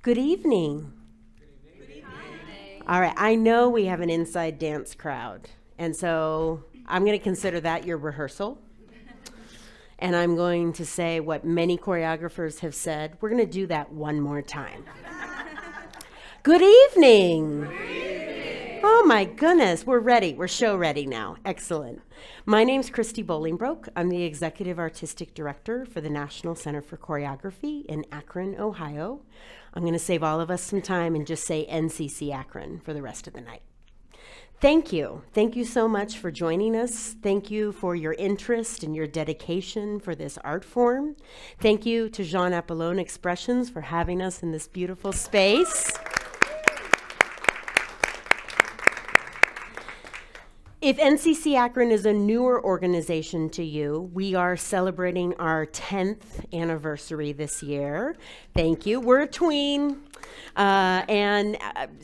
Good evening. Good evening. All right, I know we have an inside dance crowd, and so I'm going to consider that your rehearsal. And I'm going to say what many choreographers have said. We're going to do that one more time. Good evening. Good evening. Oh my goodness, we're ready. We're show ready now. Excellent. My name's Christy Bolingbroke. I'm the Executive Artistic Director for the National Center for Choreography in Akron, Ohio. I'm going to save all of us some time and just say NCCAkron for the rest of the night. Thank you. Thank you so much for joining us. Thank you for your interest and your dedication for this art form. Thank you to Jean Appolon Expressions for having us in this beautiful space. If NCCAkron is a newer organization to you, we are celebrating our 10th anniversary this year. Thank you. We're a tween.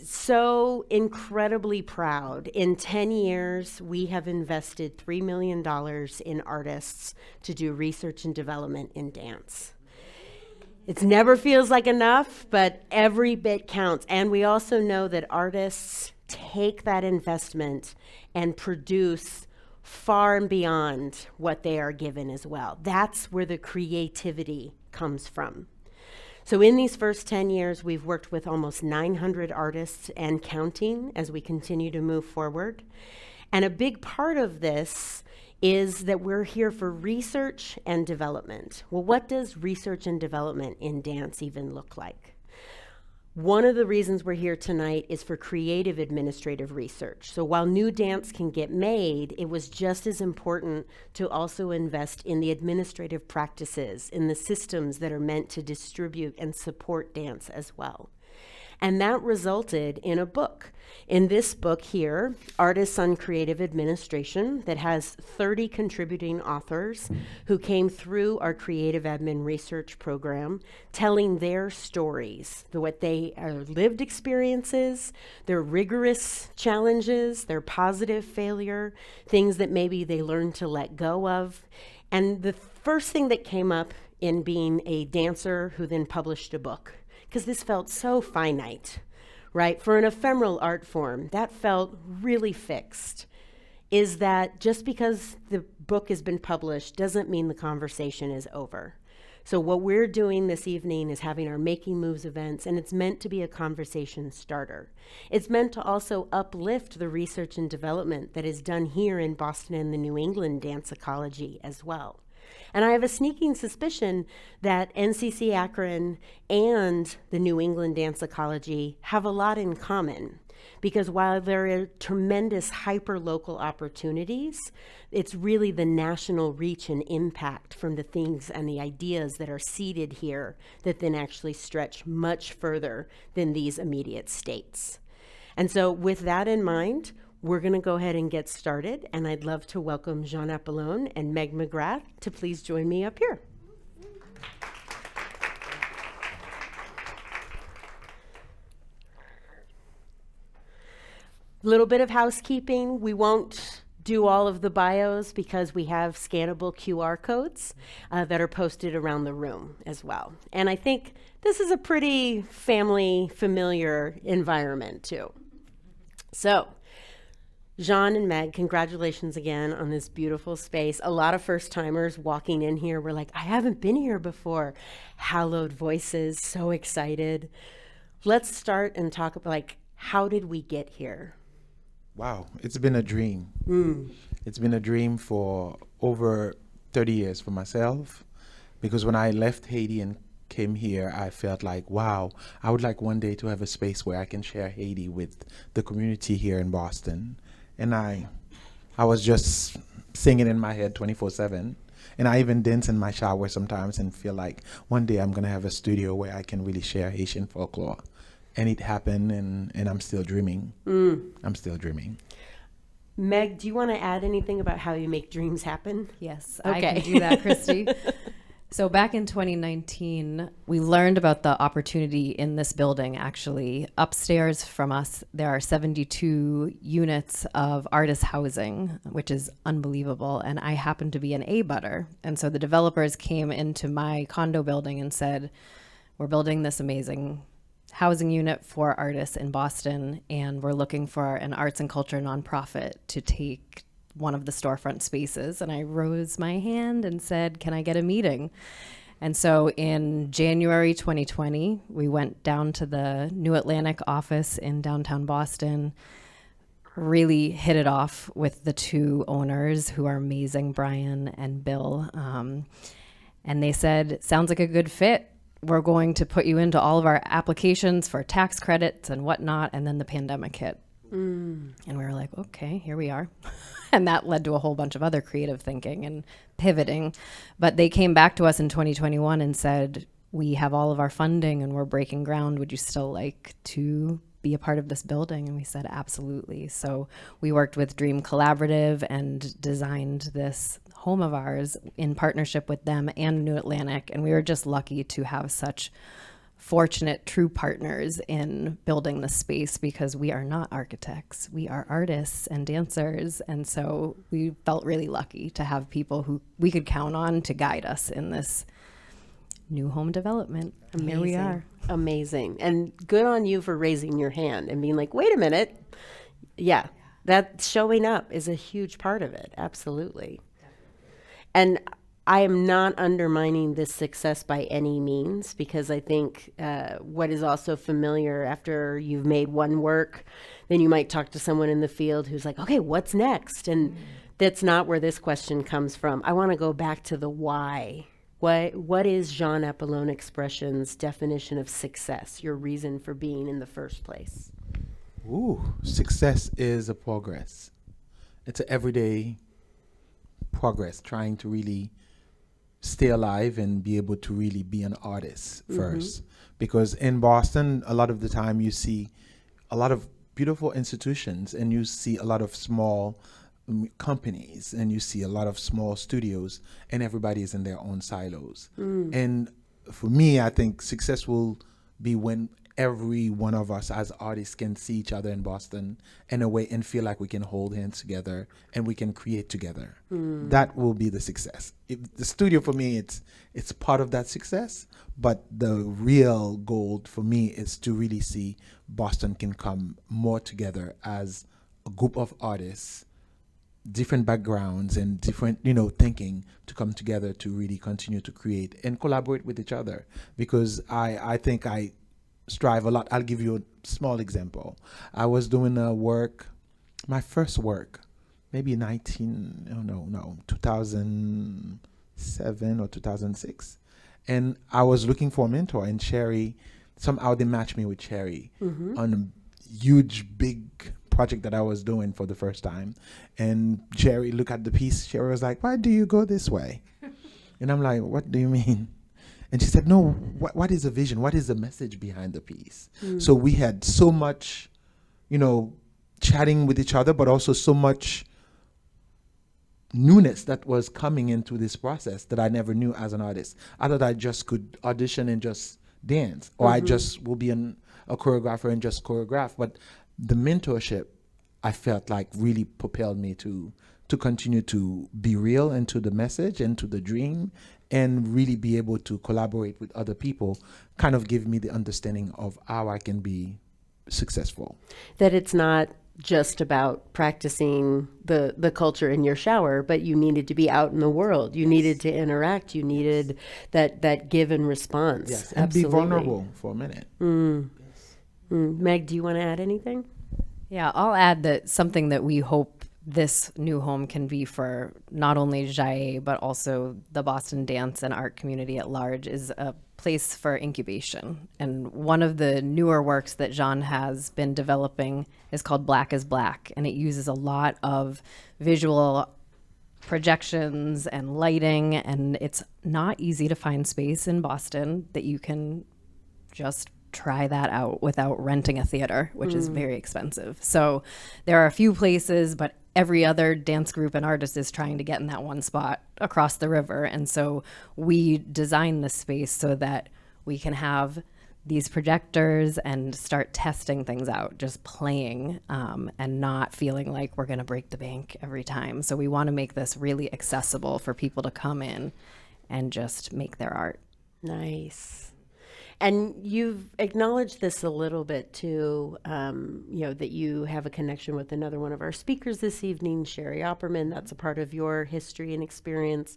So incredibly proud. In 10 years, we have invested $3 million in artists to do research and development in dance. It never feels like enough, but every bit counts. And we also know that artists take that investment and produce far and beyond what they are given as well. That's where the creativity comes from. So in these first 10 years, we've worked with almost 900 artists and counting as we continue to move forward. And a big part of this is that we're here for research and development. Well, what does research and development in dance even look like? One of the reasons we're here tonight is for creative administrative research. So while new dance can get made, it was just as important to also invest in the administrative practices, in the systems that are meant to distribute and support dance as well. And that resulted in a book. In this book here, Artists on Creative Administration, that has 30 contributing authors who came through our creative admin research program, telling their stories, what they are lived experiences, their rigorous challenges, their positive failure, things that maybe they learned to let go of. And the first thing that came up in being a dancer who then published a book, because this felt so finite, right? For an ephemeral art form, that felt really fixed, is that just because the book has been published doesn't mean the conversation is over. So what we're doing this evening is having our Making Moves events, and it's meant to be a conversation starter. It's meant to also uplift the research and development that is done here in Boston and the New England dance ecology as well. And I have a sneaking suspicion that NCCAkron and the New England dance ecology have a lot in common, because while there are tremendous hyper-local opportunities, it's really the national reach and impact from the things and the ideas that are seeded here that then actually stretch much further than these immediate states. And so with that in mind, we're going to go ahead and get started, and I'd love to welcome Jean Appolon and Meg McGrath to please join me up here. A little bit of housekeeping. We won't do all of the bios because we have scannable QR codes that are posted around the room as well. And I think this is a pretty family familiar environment too. So, Jean and Meg, congratulations again on this beautiful space. A lot of first-timers walking in here were like, I haven't been here before. Hallowed voices, so excited. Let's start and talk about, like, how did we get here? Wow, it's been a dream. It's been a dream for over 30 years for myself, because when I left Haiti and came here, I felt like, wow, I would like one day to have a space where I can share Haiti with the community here in Boston. And I was just singing in my head 24/7. And I even dance in my shower sometimes and feel like one day I'm going to have a studio where I can really share Haitian folklore. And it happened, and I'm still dreaming. I'm still dreaming. Meg, do you want to add anything about how you make dreams happen? Yes, Okay. I can do that, Christy. So back in 2019, we learned about the opportunity in this building, actually. Upstairs from us, there are 72 units of artist housing, which is unbelievable. And I happen to be an A-butter. And so the developers came into my condo building and said, we're building this amazing housing unit for artists in Boston, and we're looking for an arts and culture nonprofit to take one of the storefront spaces. And I rose my hand and said, can I get a meeting? And so in January 2020, we went down to the New Atlantic office in downtown Boston, really hit it off with the two owners who are amazing, Brian and Bill. And they said, sounds like a good fit. We're going to put you into all of our applications for tax credits and whatnot. And then the pandemic hit. And we were like, okay, here we are. And that led to a whole bunch of other creative thinking and pivoting. But they came back to us in 2021 and said, we have all of our funding and we're breaking ground. Would you still like to be a part of this building? And we said, absolutely. So we worked with Dream Collaborative and designed this home of ours in partnership with them and New Atlantic. And we were just lucky to have such fortunate true partners in building the space, because we are not architects, we are artists and dancers. And so we felt really lucky to have people who we could count on to guide us in this new home development. And here we are. Amazing. And good on you for raising your hand and being like, wait a minute. Yeah, that showing up is a huge part of it. Absolutely. And I am not undermining this success by any means, because I think what is also familiar after you've made one work, then you might talk to someone in the field who's like, okay, what's next? And that's not where this question comes from. I want to go back to the why. What is Jean Appolon Expression's definition of success, your reason for being in the first place? Ooh, success is a progress. It's an everyday progress, trying to really stay alive and be able to really be an artist first. Because in Boston, a lot of the time you see a lot of beautiful institutions and you see a lot of small companies and you see a lot of small studios, and everybody is in their own silos. And for me, I think success will be when every one of us as artists can see each other in Boston in a way and feel like we can hold hands together and we can create together. That will be the success. The studio for me, it's part of that success, but the real goal for me is to really see Boston can come more together as a group of artists, different backgrounds and different, thinking, to come together to really continue to create and collaborate with each other. Because I think I strive a lot. I'll give you a small example. I was doing my first work, maybe 2007 or 2006. And I was looking for a mentor, and Sherry, somehow they matched me with Sherry on a huge, big project that I was doing for the first time. And Sherry looked at the piece. Sherry was like, why do you go this way? And I'm like, what do you mean? And she said, no, what is the vision? What is the message behind the piece? So we had so much, chatting with each other, but also so much newness that was coming into this process that I never knew as an artist. I thought I just could audition and just dance, or I just will be a choreographer and just choreograph. But the mentorship, I felt like, really propelled me to continue to be real and to the message and to the dream, and really be able to collaborate with other people, kind of give me the understanding of how I can be successful. That it's not just about practicing the culture in your shower, but you needed to be out in the world. You needed to interact. You needed that give and response. Yes, and Absolutely. be vulnerable for a minute. Meg, do you want to add anything? Yeah, I'll add that something that we hope this new home can be for not only Jae, but also the Boston dance and art community at large, is a place for incubation. And one of the newer works that Jean has been developing is called Black is Black, and it uses a lot of visual projections and lighting, and it's not easy to find space in Boston that you can just try that out without renting a theater, which is very expensive. So there are a few places, but every other dance group and artist is trying to get in that one spot across the river. And so we designed this space so that we can have these projectors and start testing things out, just playing, and not feeling like we're going to break the bank every time. So we want to make this really accessible for people to come in and just make their art. Nice. And you've acknowledged this a little bit too, that you have a connection with another one of our speakers this evening, Sherry Opperman. That's a part of your history and experience.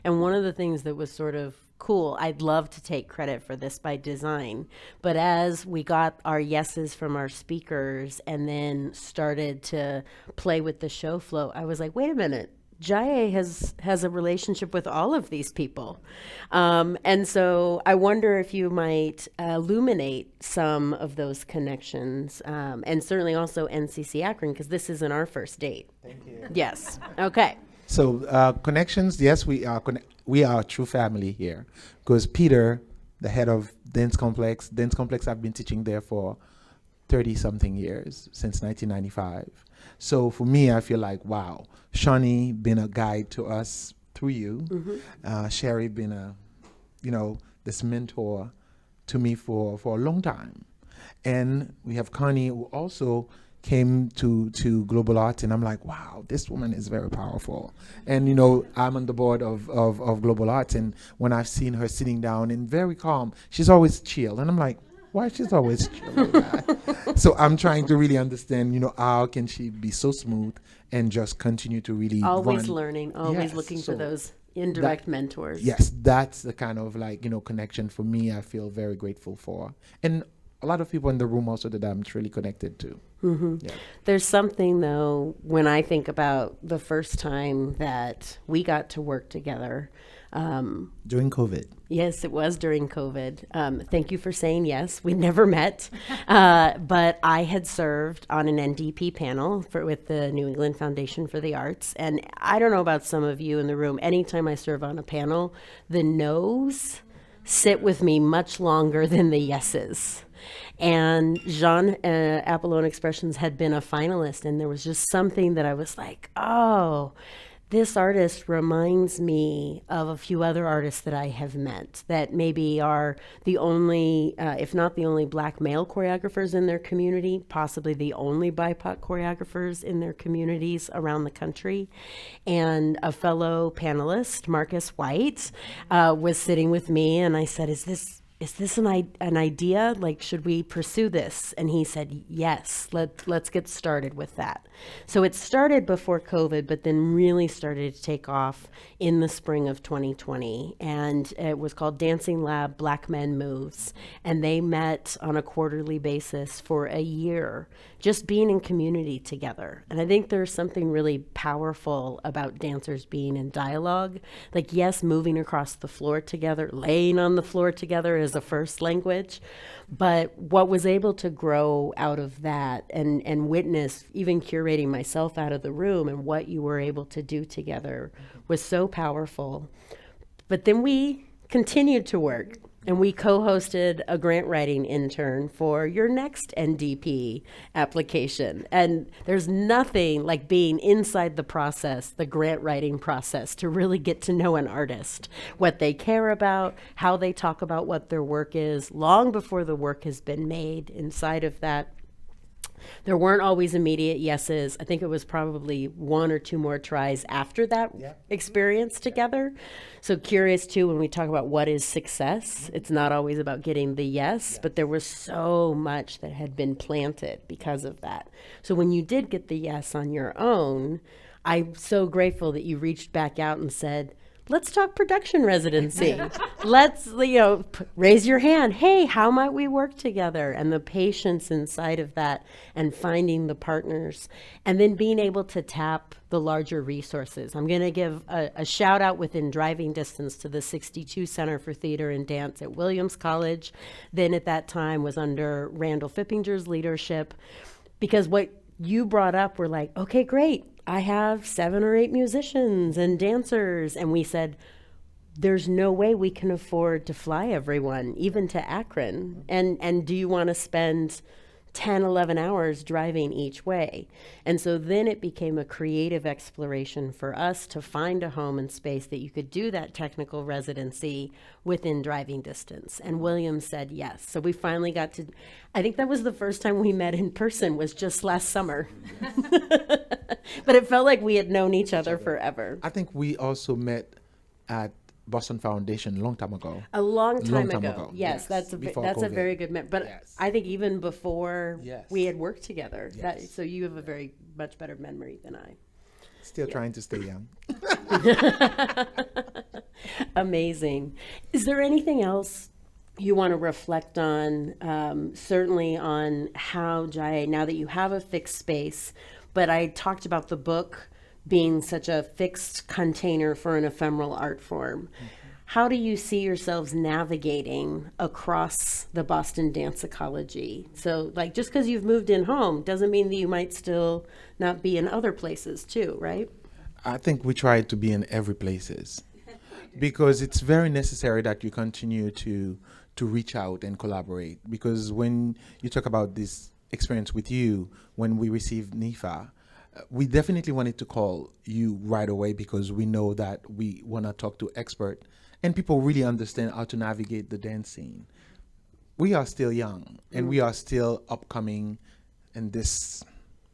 And one of the things that was sort of cool, I'd love to take credit for this by design, but as we got our yeses from our speakers and then started to play with the show flow, I was like, wait a minute. Jaye has a relationship with all of these people. And so I wonder if you might illuminate some of those connections, and certainly also NCCAkron, because this isn't our first date. Thank you. Yes. Okay. So connections, yes, we are a true family here, because Peter, the head of Dance Complex, I've been teaching there for 30-something years, since 1995. So for me, I feel like, wow, Shawnee been a guide to us through you. Mm-hmm. Sherry been this mentor to me for a long time. And we have Connie, who also came to Global Arts, and I'm like, wow, this woman is very powerful. And I'm on the board of Global Arts, and when I've seen her sitting down and very calm, she's always chill, and I'm like, why she's always chill like that? So I'm trying to really understand, how can she be so smooth and just continue to really always run. Learning, always Yes, looking so for those indirect mentors. Yes, that's the kind of connection for me I feel very grateful for. And a lot of people in the room also that I'm truly connected to. Mm-hmm. Yeah. There's something, though, when I think about the first time that we got to work together. During COVID. Yes, it was during COVID. Thank you for saying yes. We never met, but I had served on an NDP panel with the New England Foundation for the Arts. And I don't know about some of you in the room, anytime I serve on a panel, the no's sit with me much longer than the yeses. And Jean Appolon Expressions had been a finalist, and there was just something that I was like, oh, this artist reminds me of a few other artists that I have met that maybe are the only, if not the only, Black male choreographers in their community, possibly the only BIPOC choreographers in their communities around the country. And a fellow panelist, Marcus White, was sitting with me, and I said, is this an idea? Like, should we pursue this? And he said, yes, let's get started with that. So it started before COVID, but then really started to take off in the spring of 2020. And it was called Dancing Lab Black Men Moves. And they met on a quarterly basis for a year, just being in community together. And I think there's something really powerful about dancers being in dialogue. Like, yes, moving across the floor together, laying on the floor together is a first language. But what was able to grow out of that and witness, even curating myself out of the room, and what you were able to do together was so powerful. But then we continued to work, and we co-hosted a grant writing intern for your next NDP application. And there's nothing like being inside the process, the grant writing process, to really get to know an artist, what they care about, how they talk about what their work is, long before the work has been made. Inside of that, there weren't always immediate yeses. I think it was probably one or two more tries after that experience together. So curious too, when we talk about what is success, it's not always about getting the yes, but there was so much that had been planted because of that. So when you did get the yes on your own, I'm so grateful that you reached back out and said, let's talk production residency. Let's, raise your hand. Hey, how might we work together? And the patience inside of that, and finding the partners, and then being able to tap the larger resources. I'm going to give a shout out within driving distance to the 62 Center for Theater and Dance at Williams College. Then at that time was under Randall Fippinger's leadership, because what you brought up were like, okay, great. I have 7 or 8 musicians and dancers. And we said, there's no way we can afford to fly everyone, even to Akron. And do you want to spend 10, 11 hours driving each way? And so then it became a creative exploration for us to find a home and space that you could do that technical residency within driving distance. And William said yes. So we finally got to, I think that was the first time we met in person, was just last summer. But it felt like we had known each other forever. I think we also met at Boston Foundation a long time ago. A long time time ago. ago. Yes, Yes, that's a before that's a COVID. very good but Yes. I think even before Yes. we had worked together. That, Yes. so you have a very much better memory than I. Still trying to stay young. Amazing. Is there anything else you want to reflect on, certainly on how Jai, now that you have a fixed space, but I talked about the book being such a fixed container for an ephemeral art form. How do you see yourselves navigating across the Boston dance ecology? So, like, just because you've moved in home doesn't mean that you might still not be in other places too, right? I think we try to be in every places because it's very necessary that you continue to reach out and collaborate. Because when you talk about this experience with you, when we received NIFA, we definitely wanted to call you right away because we know that we want to talk to expert and people really understand how to navigate the dance scene. We are still young and we are still upcoming in this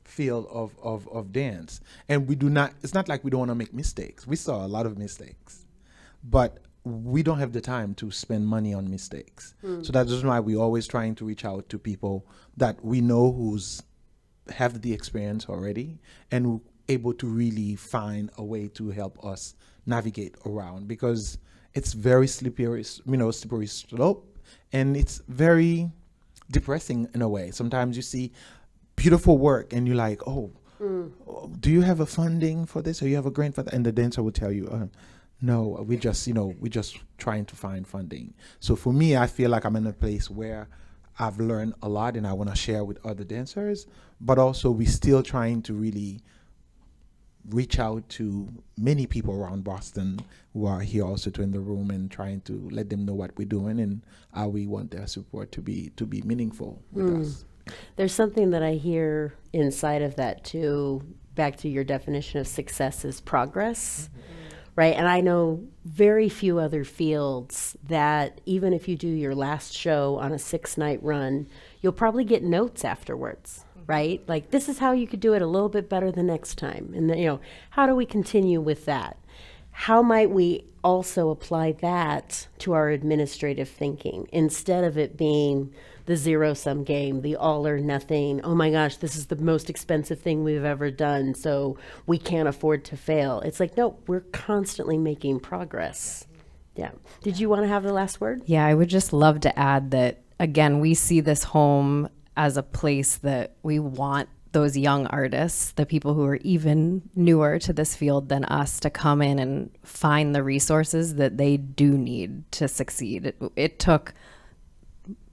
field of dance. And we do not, it's not like we don't want to make mistakes. We saw a lot of mistakes, but we don't have the time to spend money on mistakes. So that's why we're always trying to reach out to people that we know who's have the experience already and able to really find a way to help us navigate around, because it's very slippery slope, and it's very depressing in a way. Sometimes you see beautiful work and you're like, oh, do you have a funding for this, or you have a grant for that? And the dancer will tell you, no, we're just trying to find funding. So for me, I feel like I'm in a place where I've learned a lot and I want to share with other dancers, but also we're still trying to really reach out to many people around Boston who are here also in the room, and trying to let them know what we're doing and how we want their support to be meaningful with us. There's something that I hear inside of that too, back to your definition of success is progress, right? And I know very few other fields that even if you do your last show on a 6-night run, you'll probably get notes afterwards, right? Like, this is how you could do it a little bit better the next time. And then, how do we continue with that? How might we also apply that to our administrative thinking instead of it being the zero-sum game, the all or nothing? Oh my gosh, this is the most expensive thing we've ever done, so we can't afford to fail. It's like, no, we're constantly making progress. Yeah. Did you want to have the last word? Yeah, I would just love to add that, again, we see this home as a place that we want those young artists, the people who are even newer to this field than us, to come in and find the resources that they do need to succeed. It took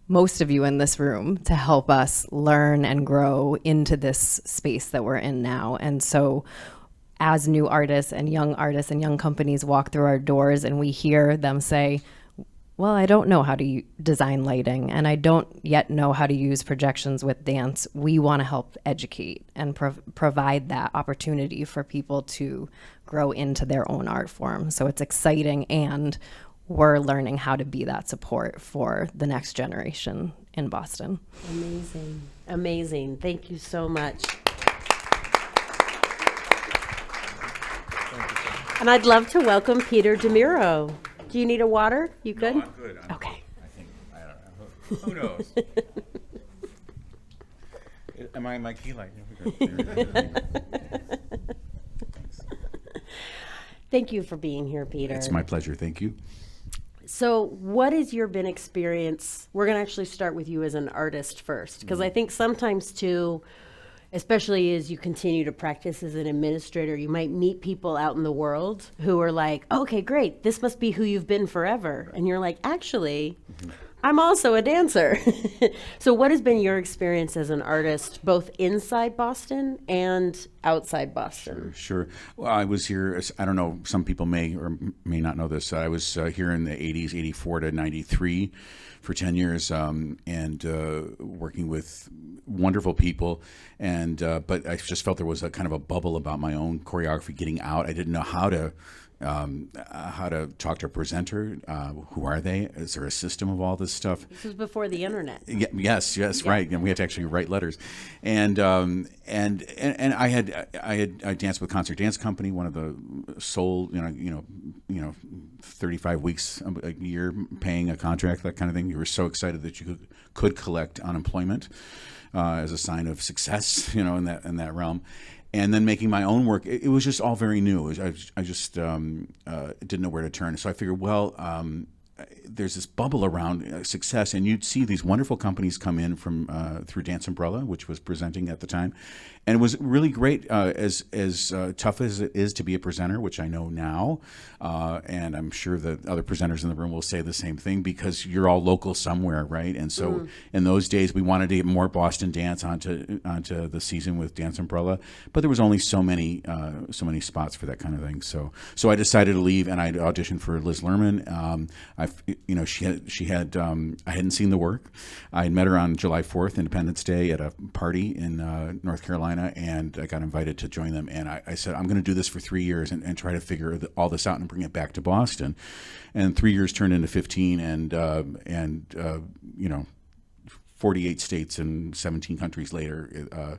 most of you in this room to help us learn and grow into this space that we're in now. And so as new artists and young companies walk through our doors and we hear them say, well, I don't know how to design lighting and I don't yet know how to use projections with dance, we want to help educate and provide that opportunity for people to grow into their own art form. So it's exciting, and we're learning how to be that support for the next generation in Boston. Amazing. Amazing. Thank you so much. And I'd love to welcome Peter DiMuro. Do you need a water? You good? No, I'm good. Okay. I don't know. Who knows? Am I in my key light? Thanks. Thank you for being here, Peter. It's my pleasure. Thank you. So what has your been experience? We're going to actually start with you as an artist first, because I think sometimes too, especially as you continue to practice as an administrator, you might meet people out in the world who are like, okay, great, this must be who you've been forever. And you're like, actually, I'm also a dancer. So what has been your experience as an artist, both inside Boston and outside Boston? Sure. Well, I was here, I don't know, some people may or may not know this. I was here in the 80s, 84 to 93 for 10 years, and working with wonderful people. And but I just felt there was a kind of a bubble about my own choreography getting out. I didn't know how to how to talk to a presenter. Who are they? Is there a system of all this stuff? This was before the internet. Yes, right. And we had to actually write letters, and I danced with Concert Dance Company, one of the sole 35 weeks a year paying a contract, that kind of thing. You were so excited that you could collect unemployment as a sign of success, in that realm. And then making my own work, it was just all very new. I just didn't know where to turn. So I figured, there's this bubble around success, and you'd see these wonderful companies come in from through Dance Umbrella, which was presenting at the time, and it was really great. As tough as it is to be a presenter, which I know now, and I'm sure that other presenters in the room will say the same thing, because you're all local somewhere, right? And so in those days, we wanted to get more Boston dance onto the season with Dance Umbrella, but there was only so many spots for that kind of thing. So I decided to leave, and I auditioned for Liz Lerman. She had I hadn't seen the work. I had met her on July 4th, Independence Day, at a party in North Carolina, and I got invited to join them. And I said, I'm going to do this for 3 years and try to figure all this out and bring it back to Boston. And 3 years turned into 15, and 48 states and 17 countries later.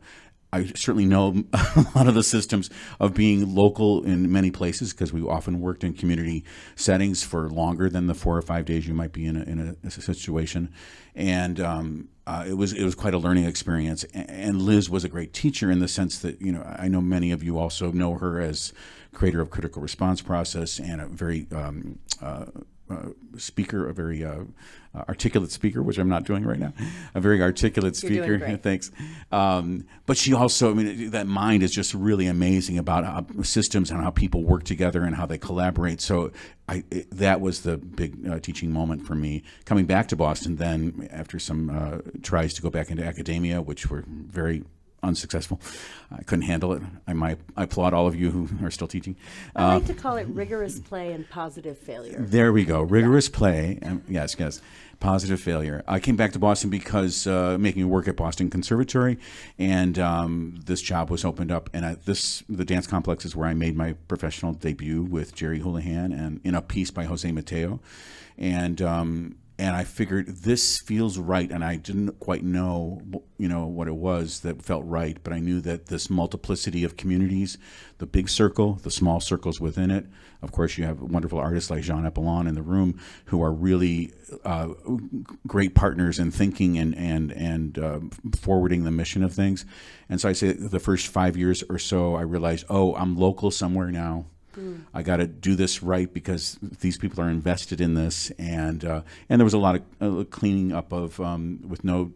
I certainly know a lot of the systems of being local in many places, because we often worked in community settings for longer than the 4 or 5 days you might be in a situation. And it was quite a learning experience. And Liz was a great teacher in the sense that, I know many of you also know her as creator of Critical Response Process, and a very speaker, a very articulate speaker, which I'm not doing right now. A very articulate speaker. You're doing great. Thanks. But she also, that mind is just really amazing about how systems and how people work together and how they collaborate. So that was the big teaching moment for me. Coming back to Boston then, after some tries to go back into academia, which were very unsuccessful. I couldn't handle it. I applaud all of you who are still teaching. I like to call it rigorous play and positive failure. There we go. Rigorous play. Yes. Positive failure. I came back to Boston because making work at Boston Conservatory, and this job was opened up. And the dance complex is where I made my professional debut with Jerry Houlihan, and in a piece by Jose Mateo. And I figured this feels right, and I didn't quite know, what it was that felt right, but I knew that this multiplicity of communities, the big circle, the small circles within it. Of course, you have wonderful artists like Jean Appolon in the room, who are really great partners in thinking and forwarding the mission of things. And so I say the first 5 years or so, I realized, I'm local somewhere now. I got to do this right, because these people are invested in this, and there was a lot of cleaning up of with no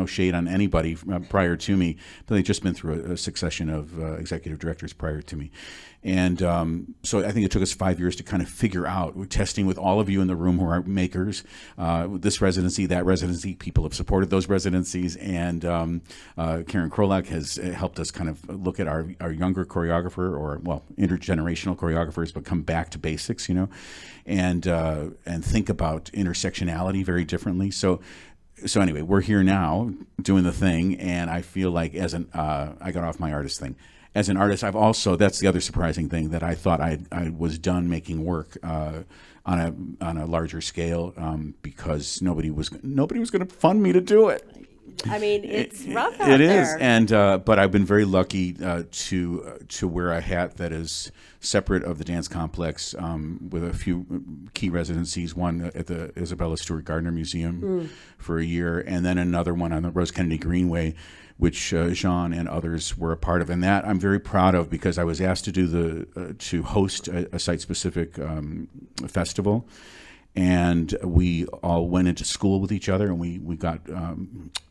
shade on anybody prior to me, but they'd just been through a succession of executive directors prior to me. And so I think it took us 5 years to kind of figure out. We're testing with all of you in the room who are makers, this residency, that residency. People have supported those residencies, and Karen Krolak has helped us kind of look at our younger choreographer, or intergenerational choreographers, but come back to basics, and think about intersectionality very differently. So anyway, we're here now doing the thing, and I feel like I got off my artist thing. As an artist, I've also, that's the other surprising thing, that I thought I was done making work on a larger scale, because nobody was going to fund me to do it. It's rough out there. It there. is, and but I've been very lucky to wear a hat that is separate of the dance complex, with a few key residencies. One at the Isabella Stewart Gardner Museum for a year, and then another one on the Rose Kennedy Greenway, which Jean and others were a part of, and that I'm very proud of, because I was asked to do to host a site-specific festival. And we all went into school with each other, and we got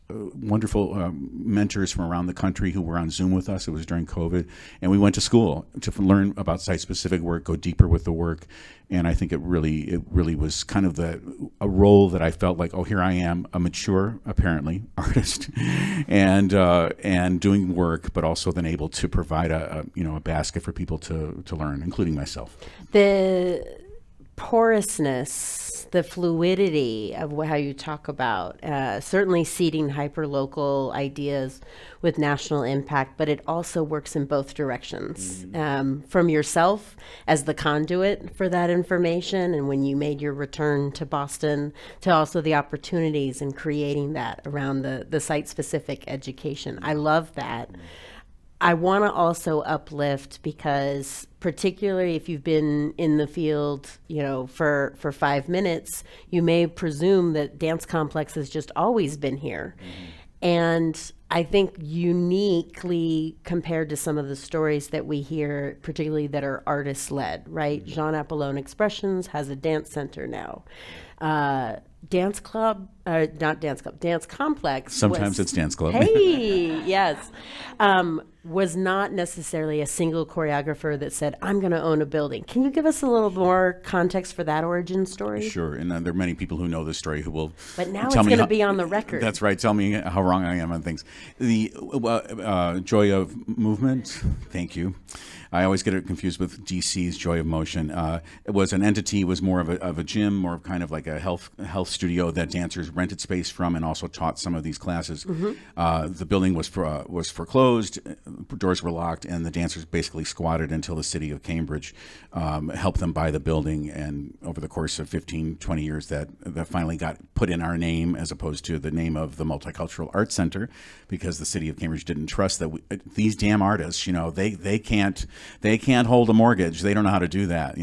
wonderful mentors from around the country who were on Zoom with us. It was during COVID, and we went to school to learn about site-specific work, go deeper with the work. And I think it really was kind of a role that I felt like, here I am, a mature, apparently, artist, and doing work, but also then able to provide a basket for people to learn, including myself. The porousness, the fluidity of how you talk about, certainly seeding hyperlocal ideas with national impact, but it also works in both directions. From yourself as the conduit for that information, and when you made your return to Boston, to also the opportunities in creating that around the site-specific education. I love that. I want to also uplift, because particularly if you've been in the field, for 5 minutes, you may presume that Dance Complex has just always been here. And I think uniquely compared to some of the stories that we hear, particularly that are artist-led, right? Jean Appolon Expressions has a dance center now. Dance Complex. Sometimes it's dance club. Hey, yes. Was not necessarily a single choreographer that said, I'm going to own a building. Can you give us a little more context for that origin story? Sure, and there are many people who know this story who will. But now tell it's me going to how- be on the record. That's right. Tell me how wrong I am on things. The Joy of Movement. Thank you. I always get it confused with DC's Joy of Motion. It was an entity, was more of a gym, more of kind of like a health studio that dancers rented space from, and also taught some of these classes. The building was foreclosed, doors were locked, and the dancers basically squatted until the city of Cambridge helped them buy the building. And over the course of 15, 20 years, that finally got put in our name as opposed to the name of the Multicultural Arts Center, because the city of Cambridge didn't trust that these damn artists, they can't hold a mortgage. They don't know how to do that,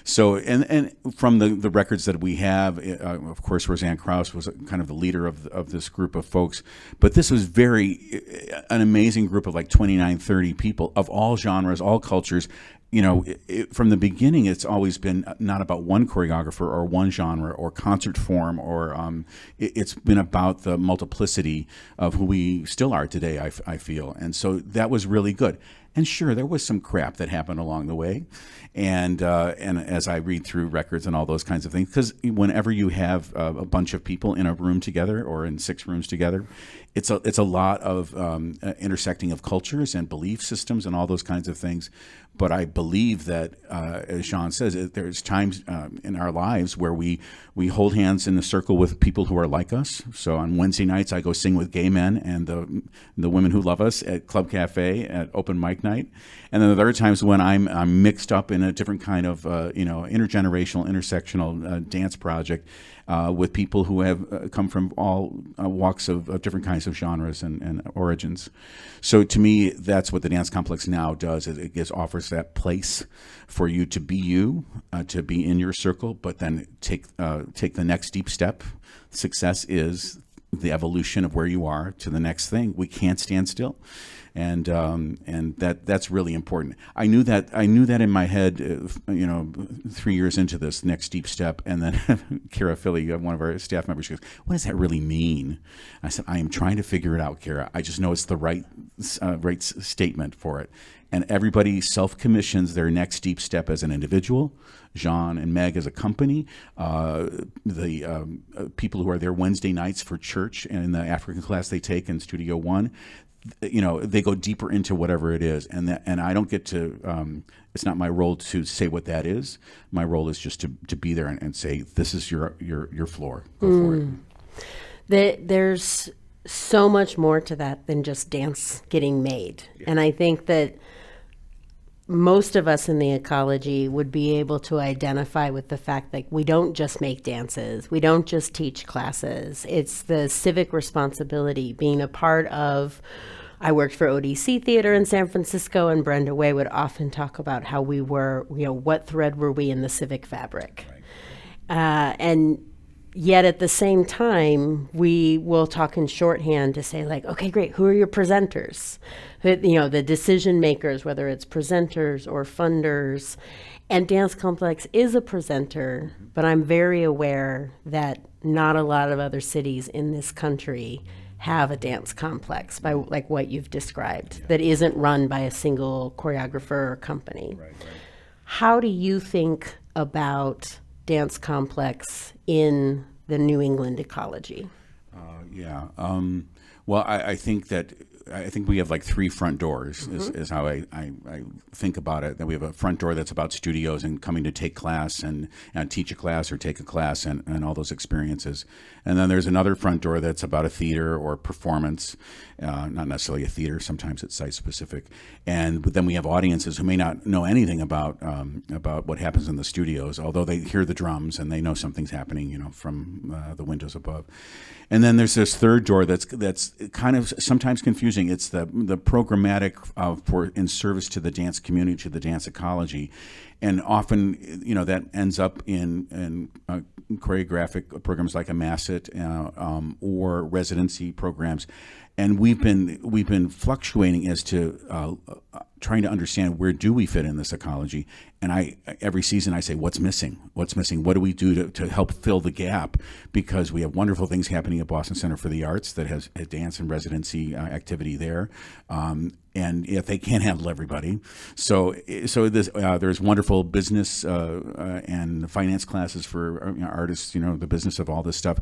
So and from the records that we have, of course, Roseanne Krauss was kind of the leader of this group of folks. But this was an amazing group of like 29, 30 people of all genres, all cultures. From the beginning, it's always been not about one choreographer or one genre or concert form, or it's been about the multiplicity of who we still are today, I feel. And so that was really good. And sure, there was some crap that happened along the way. And as I read through records and all those kinds of things, because whenever you have a bunch of people in a room together or in 6 rooms together, it's a lot of intersecting of cultures and belief systems and all those kinds of things. But I believe that, as Jean says, there's times in our lives where we hold hands in a circle with people who are like us. So on Wednesday nights, I go sing with gay men and the women who love us at Club Cafe at open mic night. And then there are times when I'm mixed up in a different kind of intergenerational, intersectional dance project with people who have come from all walks of different kinds of genres and origins. So to me, that's what the Dance Complex now does. It offers that place for you to be you, to be in your circle, but then take the next deep step. Success is the evolution of where you are to the next thing. We can't stand still. And that's really important. I knew that in my head, 3 years into this next deep step. And then Kara Philly, one of our staff members, she goes, "What does that really mean?" I said, "I am trying to figure it out, Kara. I just know it's the right statement for it." And everybody self-commissions their next deep step as an individual. Jean and Meg as a company, the people who are there Wednesday nights for church and the African class they take in Studio One. They go deeper into whatever it is, and I don't get to. It's not my role to say what that is. My role is just to be there and say, "This is your floor. Go for it." There's so much more to that than just dance getting made, and I think that most of us in the ecology would be able to identify with the fact that we don't just make dances, we don't just teach classes. It's the civic responsibility, being a part of. I worked for ODC Theater in San Francisco, and Brenda Way would often talk about how we were, what thread were we in the civic fabric? Right. And yet at the same time, we will talk in shorthand to say, like, okay, great, who are your presenters? The decision makers, whether it's presenters or funders. And Dance Complex is a presenter, but I'm very aware that not a lot of other cities in this country have a dance complex by like what you've described, that isn't run by a single choreographer or company. Right. How do you think about Dance Complex in the New England ecology? Well, I think that I think we have like 3 front doors is how I think about it. Then we have a front door that's about studios and coming to take class and teach a class or take a class and all those experiences. And then there's another front door that's about a theater or performance, not necessarily a theater. Sometimes it's site specific. But then we have audiences who may not know anything about what happens in the studios, although they hear the drums and they know something's happening, from the windows above. And then there's this third door that's kind of sometimes confusing. It's the programmatic for in service to the dance community, to the dance ecology, and often that ends up in choreographic programs like a Masset or residency programs. And we've been fluctuating as to trying to understand where do we fit in this ecology. And every season I say, what's missing? What's missing? What do we do to help fill the gap? Because we have wonderful things happening at Boston Center for the Arts that has a dance and residency activity there. And if they can't handle everybody, so there's wonderful business and finance classes for artists. The business of all this stuff.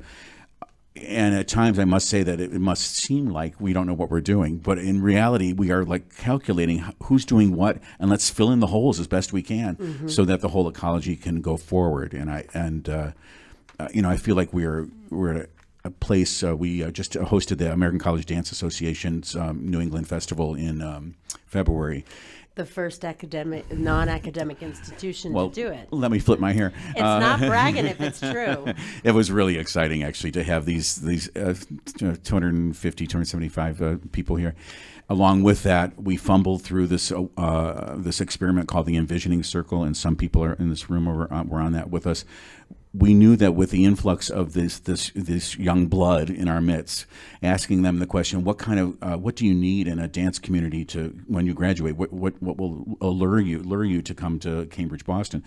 And at times I must say that it must seem like we don't know what we're doing, but in reality we are like calculating who's doing what, and let's fill in the holes as best we can so that the whole ecology can go forward. And I feel like we're at a place. We just hosted the American College Dance Association's New England Festival in February. The first non-academic institution to do it. Let me flip my hair. It's not bragging if it's true. It was really exciting, actually, to have these 250, 275 people here. Along with that, we fumbled through this experiment called the Envisioning Circle, and some people are in this room were on that with us. We knew that with the influx of this young blood in our midst, asking them the question, what do you need in a dance community when you graduate? What will lure you to come to Cambridge, Boston?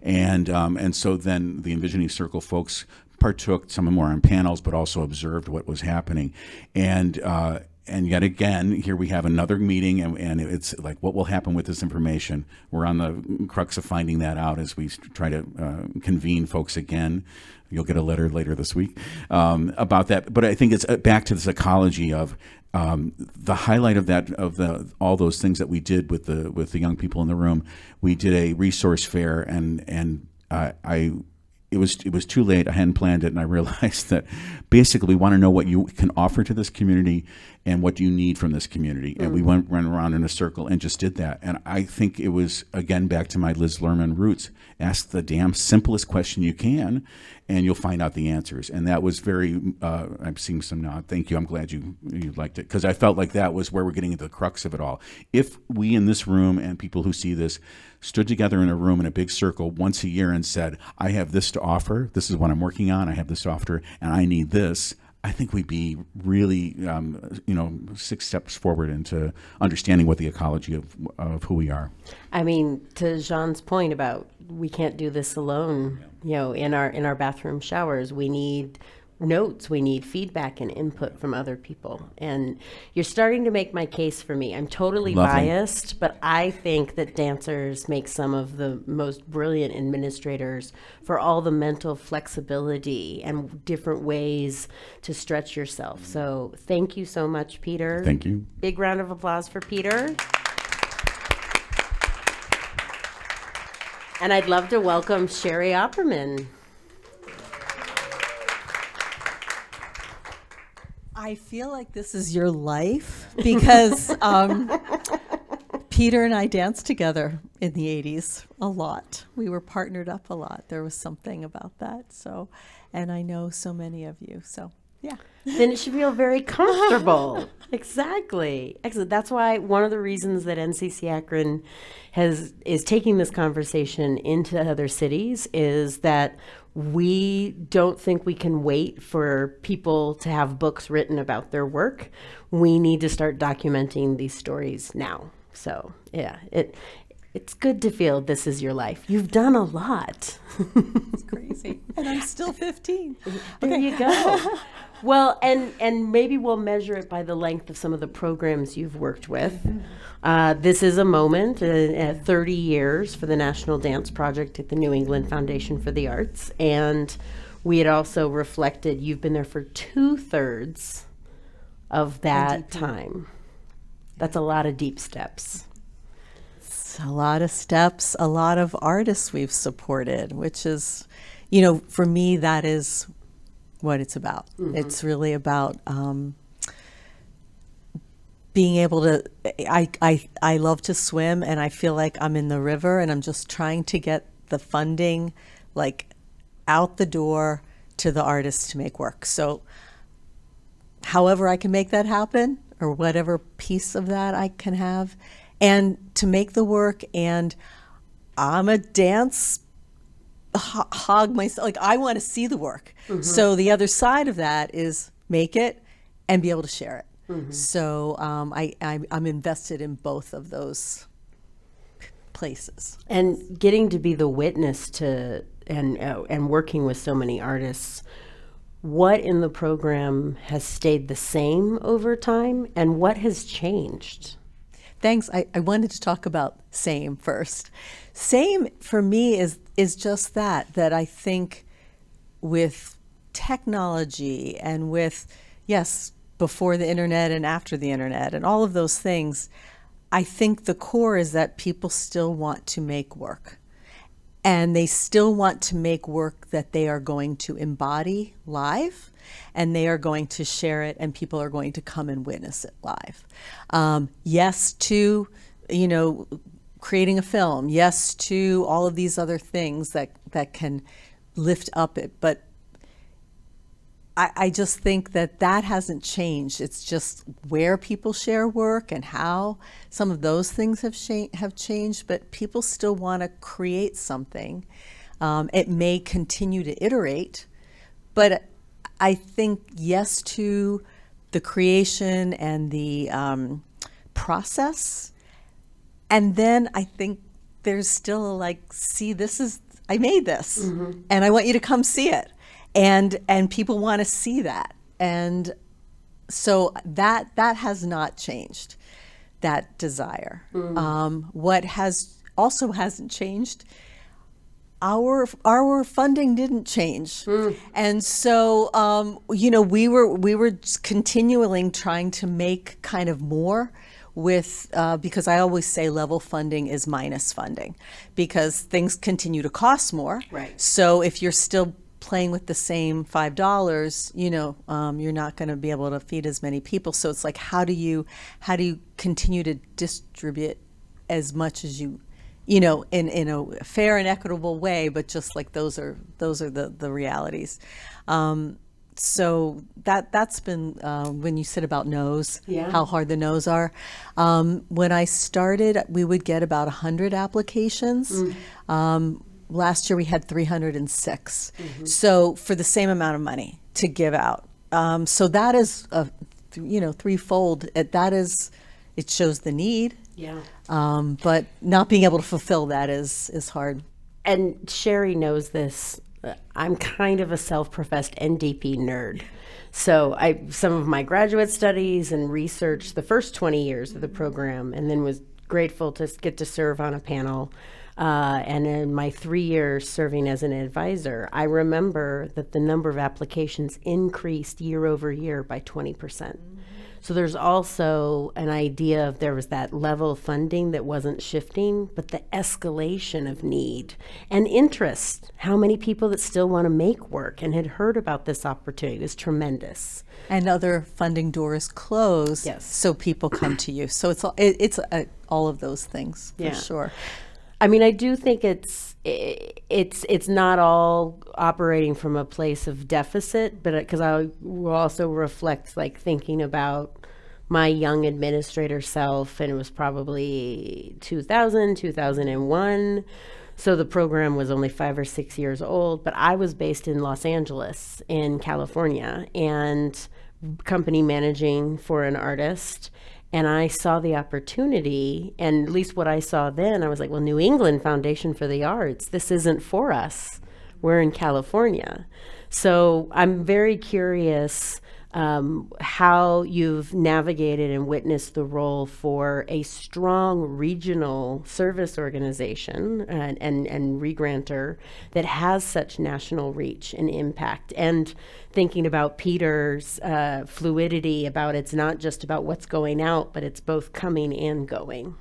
And so then the Envisioning Circle folks partook, some more on panels, but also observed what was happening. And yet again, here we have another meeting, and it's like, what will happen with this information? We're on the crux of finding that out as we try to convene folks again. You'll get a letter later this week about that. But I think it's back to this ecology of the highlight of all those things that we did with the young people in the room. We did a resource fair, and it was too late. I hadn't planned it, and I realized that basically we want to know what you can offer to this community and what do you need from this community. And we went around in a circle and just did that. And I think it was, again, back to my Liz Lerman roots. Ask the damn simplest question you can, and you'll find out the answers. And that was very, I'm seeing some nod. Thank you. I'm glad you liked it, because I felt like that was where we're getting into the crux of it all. If we in this room and people who see this stood together in a room in a big circle once a year and said, I have this to offer, this is what I'm working on, I have this to offer, and I need this, I think we'd be really, 6 steps forward into understanding what the ecology of who we are. I mean, to Jean's point about we can't do this alone, in our bathroom showers, we need notes, we need feedback and input from other people. And you're starting to make my case for me. I'm totally biased, but I think that dancers make some of the most brilliant administrators for all the mental flexibility and different ways to stretch yourself. So thank you so much, Peter. Thank you. Big round of applause for Peter. And I'd love to welcome Sherry Opperman. I feel like this is your life because Peter and I danced together in the 80s a lot. We were partnered up a lot. There was something about that. So, and I know so many of you. So, yeah. Then it should feel very comfortable. Exactly. Excellent. That's why one of the reasons that NCCAkron is taking this conversation into other cities is that we don't think we can wait for people to have books written about their work. We need to start documenting these stories now. So, yeah, it's good to feel this is your life. You've done a lot. It's crazy. And I'm still 15. There you go. Well, and maybe we'll measure it by the length of some of the programs you've worked with. This is a moment, 30 years for the National Dance Project at the New England Foundation for the Arts. And we had also reflected you've been there for 2/3 of that time. That's a lot of deep steps. It's a lot of steps, a lot of artists we've supported, which is, for me, that is what it's about. It's really about being able to, I love to swim, and I feel like I'm in the river and I'm just trying to get the funding like out the door to the artists to make work. So however I can make that happen, or whatever piece of that I can have, and to make the work. And I'm a dance hog myself. Like, I want to see the work. So the other side of that is make it and be able to share it. So I'm invested in both of those places. And getting to be the witness to and working with so many artists, what in the program has stayed the same over time, and what has changed? Thanks. I wanted to talk about SAME first. SAME for me is just that I think with technology and with, yes, before the internet and after the internet and all of those things, I think the core is that people still want to make work. And they still want to make work that they are going to embody live, and they are going to share it, and people are going to come and witness it live. Yes to, creating a film. Yes to all of these other things that can lift up it. But I just think that hasn't changed. It's just where people share work and how some of those things have changed, but people still want to create something. It may continue to iterate, but I think yes to the creation and the process. And then I think there's still see, I made this, and I want you to come see it. And people want to see that. And so that has not changed, that desire. What hasn't changed, our funding didn't change. And so, we were just continually trying to make kind of more with, because I always say level funding is minus funding, because things continue to cost more. Right. So if you're still playing with the same $5, you're not going to be able to feed as many people. So it's like, how do you continue to distribute as much as you in a fair and equitable way, but just like those are the realities. So that's been when you said about no's, how hard the no's are. When I started, we would get about 100 applications. Last year we had 306. So for the same amount of money to give out. So that is threefold. It shows the need. Yeah. But not being able to fulfill that is hard. And Sherry knows this. I'm kind of a self-professed NDP nerd. So some of my graduate studies and research the first 20 years of the program, and then was grateful to get to serve on a panel. And in my 3 years serving as an advisor, I remember that the number of applications increased year over year by 20%. So there's also an idea of there was that level of funding that wasn't shifting, but the escalation of need and interest, how many people that still want to make work and had heard about this opportunity is tremendous. And other funding doors close, Yes. so people come to you. So it's all of those things, for sure. I mean, I do think it's not all operating from a place of deficit, but because I will also reflect thinking about my young administrator self, and it was probably 2001. So the program was only 5 or 6 years old, but I was based in Los Angeles in California and company managing for an artist. And I saw the opportunity, and at least what I saw then, I was like, well, New England Foundation for the Arts, this isn't for us. We're in California. So I'm very curious how you've navigated and witnessed the role for a strong regional service organization and regranter that has such national reach and impact. And thinking about Peter's fluidity about it's not just about what's going out, but it's both coming and going.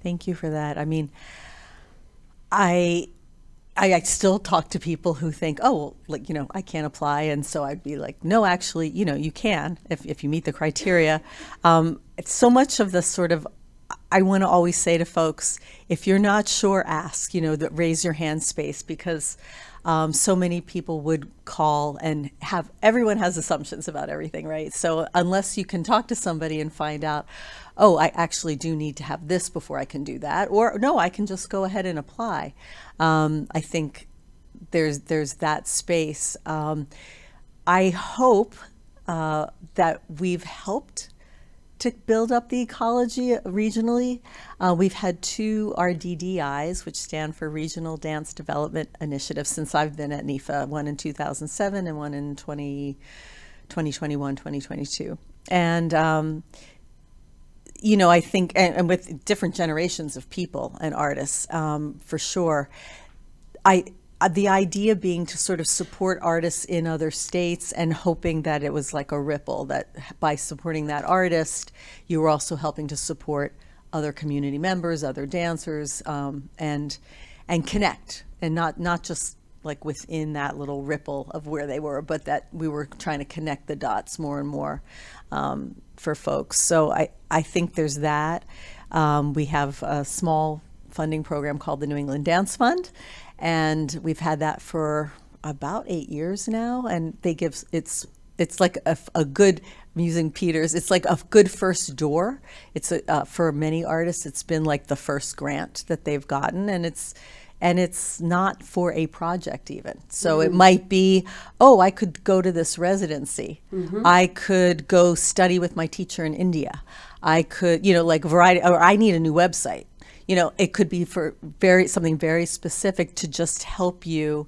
Thank you for that. I mean, I still talk to people who think, oh, well, like, I can't apply. And so I'd be like, no, actually, you can if you meet the criteria. It's so much of the sort of, I want to always say to folks, if you're not sure, ask, that raise your hand space, because so many people would call and everyone has assumptions about everything, right? So unless you can talk to somebody and find out, oh, I actually do need to have this before I can do that, or no, I can just go ahead and apply. I think there's that space. I hope that we've helped to build up the ecology regionally. We've had 2 RDDIs, which stand for Regional Dance Development Initiatives, since I've been at NIFA, one in 2007 and one in 2021, 2022. And I think, and with different generations of people and artists, for sure. The idea being to sort of support artists in other states and hoping that it was like a ripple, that by supporting that artist, you were also helping to support other community members, other dancers, and connect, and not just like within that little ripple of where they were, but that we were trying to connect the dots more and more for folks. So I think there's that. We have a small funding program called the New England Dance Fund, and we've had that for about 8 years now. And they give it's like a good, I'm using Peter's, it's like a good first door. It's for many artists, it's been like the first grant that they've gotten, and it's not for a project even. So it might be, oh, I could go to this residency. I could go study with my teacher in India. I could, like variety, or I need a new website. It could be for something very specific to just help you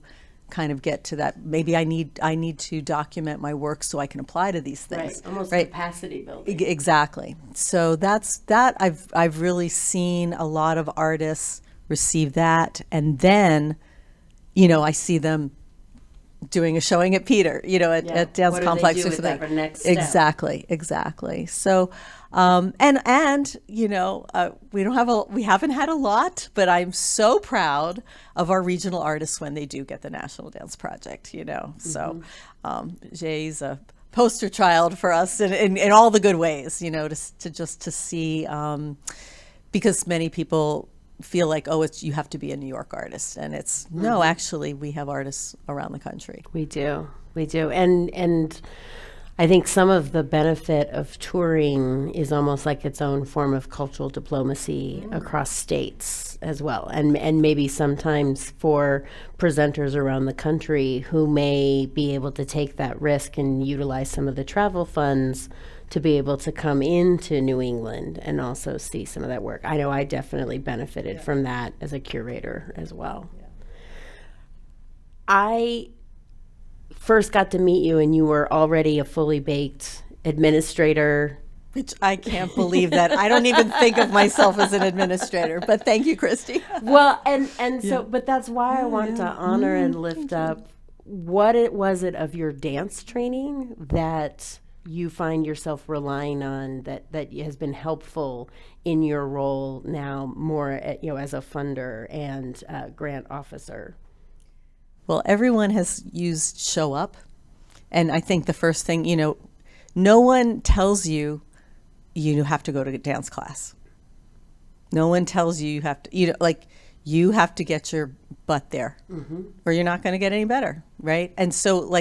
kind of get to that. Maybe I need to document my work so I can apply to these things. Right, almost right? Capacity building. Exactly. So that's that. I've really seen a lot of artists receive that, and then, I see them doing a showing at Peter, at Dance What do Complex they do or with something. that next step? Exactly. So, we haven't had a lot, but I'm so proud of our regional artists when they do get the National Dance Project. So, Jay's a poster child for us in all the good ways. To see, because many people feel like, oh, you have to be a New York artist, and it's no, actually we have artists around the country. We do, and I think some of the benefit of touring is almost like its own form of cultural diplomacy across states as well, and maybe sometimes for presenters around the country who may be able to take that risk and utilize some of the travel funds to be able to come into New England and also see some of that work. I know I definitely benefited from that as a curator as well. Yeah. I first got to meet you and you were already a fully baked administrator. Which I can't believe that. I don't even think of myself as an administrator, but thank you, Christy. Well, and so, but that's why I want to honor and lift up what it was of your dance training that you find yourself relying on that has been helpful in your role now more as a funder and grant officer. Well, everyone has used Show Up, and I think the first thing, no one tells you have to go to dance class. No one tells you have to, you have to get your butt there, or you're not going to get any better, right? And so,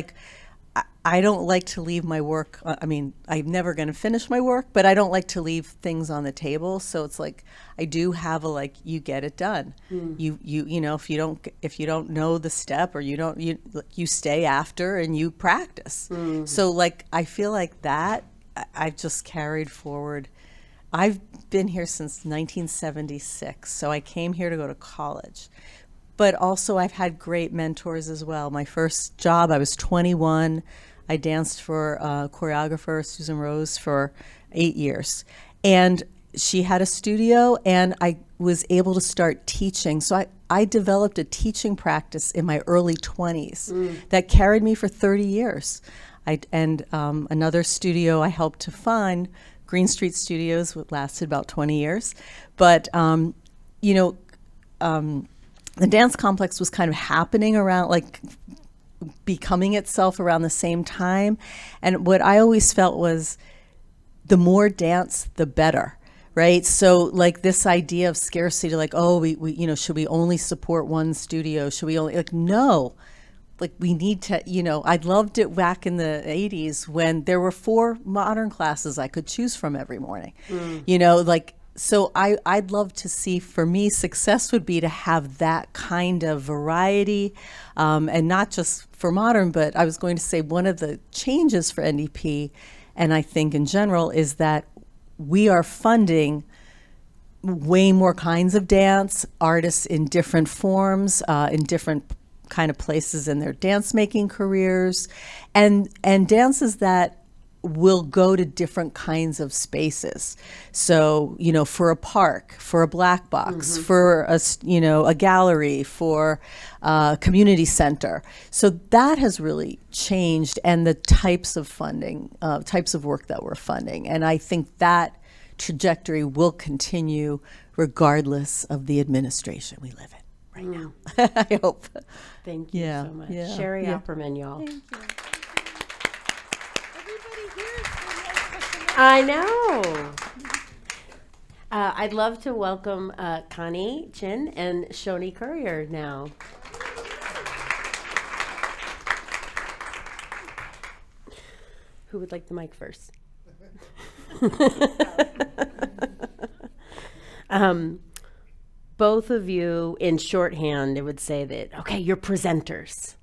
I don't like to leave my work. I'm never going to finish my work, but I don't like to leave things on the table. So it's like I do have you get it done. You if you don't know the step, or you stay after and you practice. So I feel like that I've just carried forward. I've been here since 1976, so I came here to go to college. But also I've had great mentors as well. My first job, I was 21. I danced for choreographer Susan Rose for 8 years. And she had a studio, and I was able to start teaching. So I developed a teaching practice in my early 20s that carried me for 30 years. Another studio I helped to fund, Green Street Studios, which lasted about 20 years. But, the dance complex was kind of happening around, like, becoming itself around the same time. And what I always felt was the more dance, the better. Right. So like this idea of scarcity, like, oh, we should we only support one studio? Should we only, like, no, like we need to, I loved it back in the 80s when there were 4 modern classes I could choose from every morning, so I'd love to see, for me, success would be to have that kind of variety, and not just for modern, but I was going to say one of the changes for NDP, and I think in general, is that we are funding way more kinds of dance, artists in different forms, in different kind of places in their dance making careers, and dances that will go to different kinds of spaces. So, for a park, for a black box, for a gallery, for a community center. So that has really changed, and the types of funding, types of work that we're funding. And I think that trajectory will continue regardless of the administration we live in right now. I hope. Thank you so much. Yeah. Sherry Opperman, y'all. Thank you. I know. I'd love to welcome Connie Chin and Shoni Currier now. Who would like the mic first? Both of you, in shorthand, it would say that, okay, you're presenters.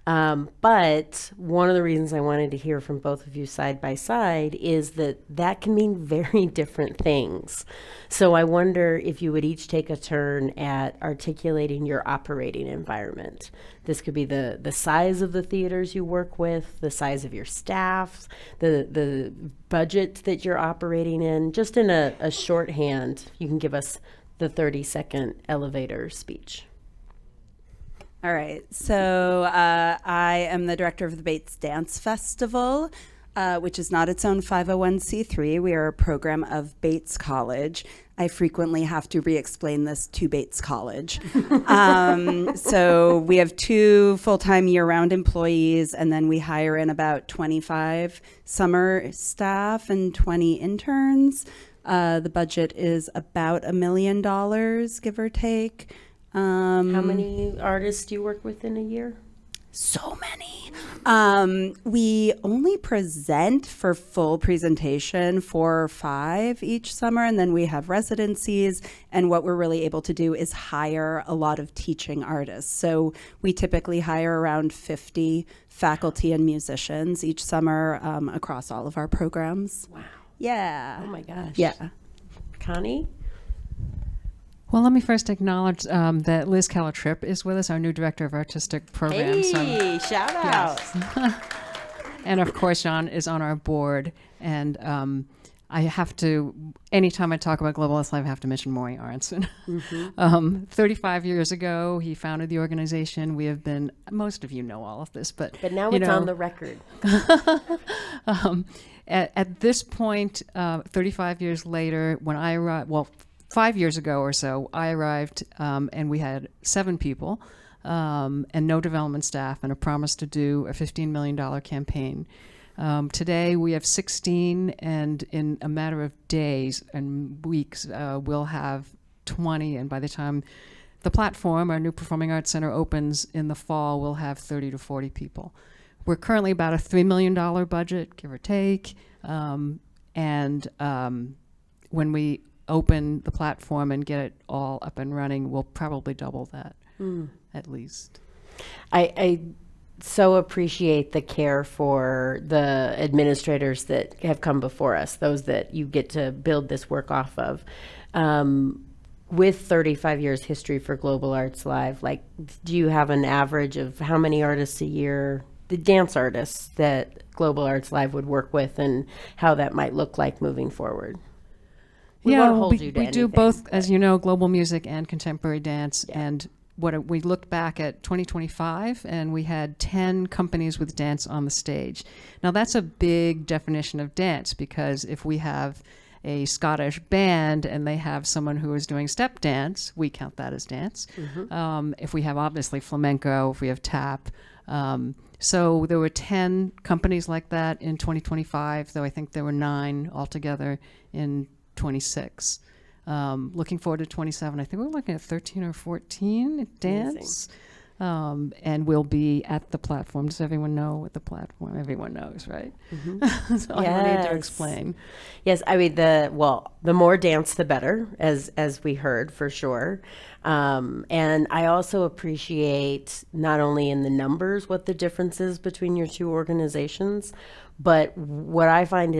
But one of the reasons I wanted to hear from both of you side by side is that can mean very different things. So I wonder if you would each take a turn at articulating your operating environment. This could be the size of the theaters you work with, the size of your staff, the budget that you're operating in. Just in a shorthand, you can give us the 30-second elevator speech. All right, so I am the director of the Bates Dance Festival, which is not its own 501c3. We are a program of Bates College. I frequently have to re-explain this to Bates College. So we have 2 full-time year-round employees, and then we hire in about 25 summer staff and 20 interns. The budget is about $1 million, give or take. How many artists do you work with in a year? So many. We only present for full presentation 4 or 5 each summer, and then we have residencies, and what we're really able to do is hire a lot of teaching artists. So we typically hire around 50 faculty and musicians each summer across all of our programs. Wow. Yeah. Oh my gosh. Yeah. Connie? Well, let me first acknowledge that Liz Calatrip is with us, our new director of artistic programs. Hey, shout out. Yes. And of course, John is on our board. And I have to, anytime I talk about Global Life, I have to mention Maury Aronson. 35 years ago, he founded the organization. We have been, most of you know all of this, but now it's on the record. At this point, 35 years later, when I arrived, 5 years ago or so, I arrived and we had 7 people and no development staff and a promise to do a $15 million campaign. Today we have 16, and in a matter of days and weeks, we'll have 20. And by the time the platform, our new Performing Arts Center, opens in the fall, we'll have 30 to 40 people. We're currently about a $3 million budget, give or take. And when we open the platform and get it all up and running, we'll probably double that at least. I so appreciate the care for the administrators that have come before us, those that you get to build this work off of. With 35 years history for Global Arts Live, like, do you have an average of how many artists a year the dance artists that Global Arts Live would work with and how that might look like moving forward. We won't hold you to we do anything, both, but- as you know, global music and contemporary dance. Yeah. And we looked back at 2025, and we had 10 companies with dance on the stage. Now, that's a big definition of dance, because if we have a Scottish band and they have someone who is doing step dance, we count that as dance. If we have obviously flamenco, if we have tap. So there were 10 companies like that in 2025, though I think there were 9 altogether in 26. Looking forward to 27. I think we're looking at 13 or 14 dance. And we'll be at the platform. Does everyone know what the platform? Everyone knows, right? So I don't need to Yes. explain. Yes, I mean the more dance, the better, as we heard for sure. And I also appreciate not only in the numbers what the difference is between your two organizations, but what I find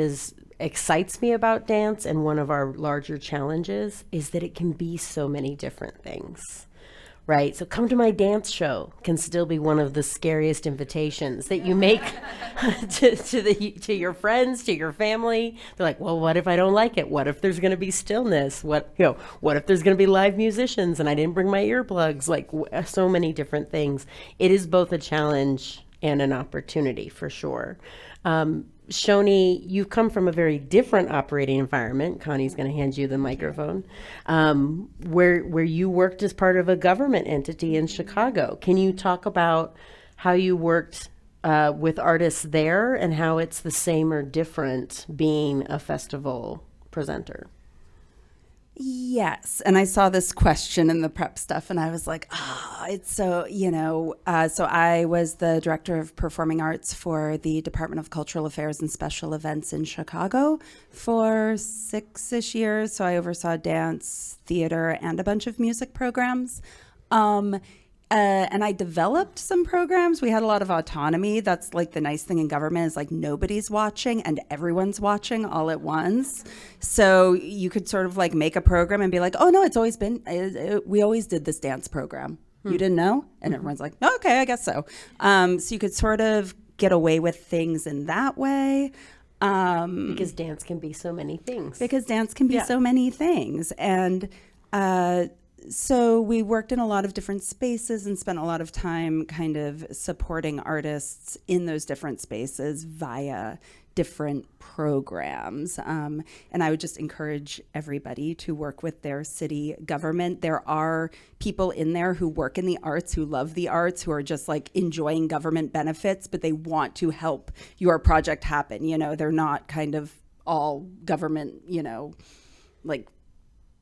excites me about dance, and one of our larger challenges is that it can be so many different things. Right. So come to my dance show can still be one of the scariest invitations that you make to your friends, to your family. They're like, well, what if I don't like it? What if there's going to be stillness? What if there's going to be live musicians and I didn't bring my earplugs? Like so many different things. It is both a challenge and an opportunity for sure. Shoni, you've come from a very different operating environment. Connie's going to hand you the microphone, where you worked as part of a government entity in Chicago. Can you talk about how you worked with artists there and how it's the same or different being a festival presenter? Yes. And I saw this question in the prep stuff and I was like, it's so, so I was the director of performing arts for the Department of Cultural Affairs and Special Events in Chicago for 6-ish years. So I oversaw dance, theater, and a bunch of music programs. And I developed some programs. We had a lot of autonomy. That's like the nice thing in government is like nobody's watching and everyone's watching all at once. So you could sort of like make a program and be like, oh no, it's always been, we always did this dance program. You didn't know? And everyone's like, oh, okay, I guess so. So you could sort of get away with things in that way. Because dance can be so many things. So many things. And, so we worked in a lot of different spaces and spent a lot of time kind of supporting artists in those different spaces via different programs. And I would just encourage everybody to work with their city government. There are people in there who work in the arts, who love the arts, who are just like enjoying government benefits, but they want to help your project happen. They're not kind of all government, like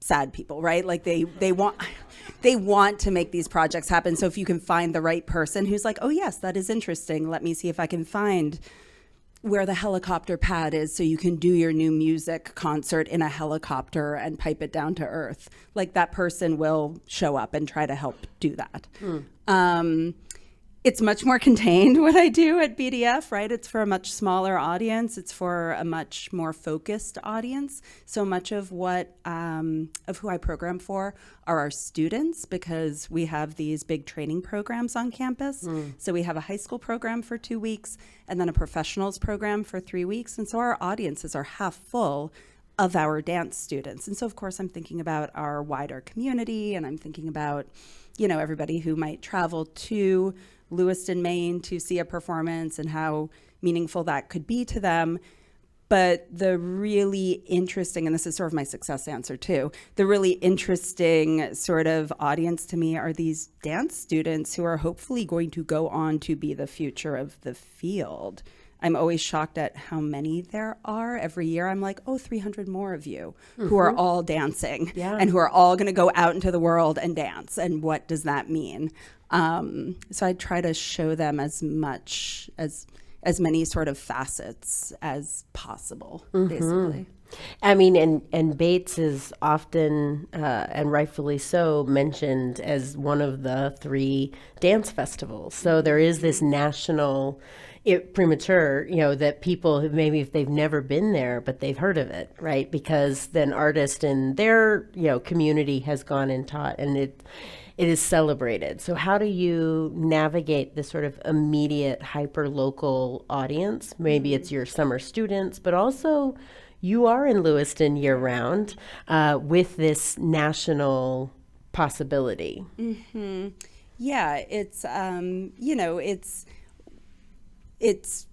sad people, right? Like they want to make these projects happen. So if you can find the right person who's like, oh yes, that is interesting. Let me see if I can find where the helicopter pad is so you can do your new music concert in a helicopter and pipe it down to earth. Like that person will show up and try to help do that. It's much more contained what I do at BDF, right? It's for a much smaller audience. It's for a much more focused audience. So much of who I program for are our students, because we have these big training programs on campus. So we have a high school program for 2 weeks and then a professionals program for 3 weeks. And so our audiences are half full of our dance students. And so of course I'm thinking about our wider community, and I'm thinking about, everybody who might travel to Lewiston, Maine to see a performance and how meaningful that could be to them. But the really interesting, and this is sort of my success answer too, the really interesting sort of audience to me are these dance students who are hopefully going to go on to be the future of the field. I'm always shocked at how many there are. Every year I'm like, 300 more of you who are all dancing and who are all going to go out into the world and dance. And what does that mean? So I try to show them as much as many sort of facets as possible, basically. I mean, and Bates is often, and rightfully so, mentioned as one of the 3 dance festivals. So there is this national premature, that people who maybe if they've never been there, but they've heard of it, right? Because then artist in their, community has gone and taught, and it is celebrated. So how do you navigate this sort of immediate hyper-local audience? Maybe it's your summer students, but also you are in Lewiston year-round with this national possibility. Mm-hmm. Yeah, it's it's